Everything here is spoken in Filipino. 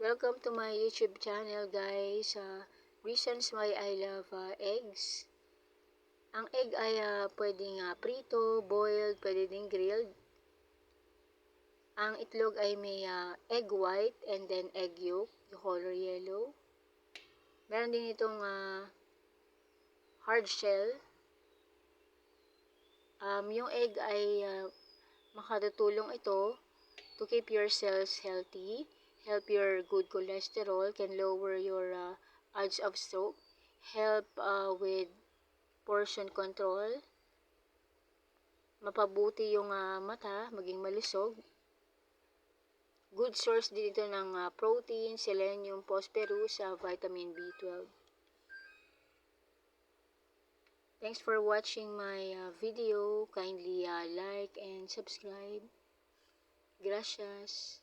Welcome to my YouTube channel, guys. Reasons why I love eggs. Ang egg ay pwedeng prito, boiled, pwede ding grilled. Ang itlog ay may egg white and then egg yolk, the color yellow. Meron din itong hard shell. Yung egg ay makatutulong ito to keep your cells healthy, help your good cholesterol, can lower your odds of stroke, help with portion control, mapabuti yung mata, maging malusog. Good source din ito ng protein, selenium, phosphorus, vitamin B12. Thanks for watching my video. Kindly like and subscribe. Gracias.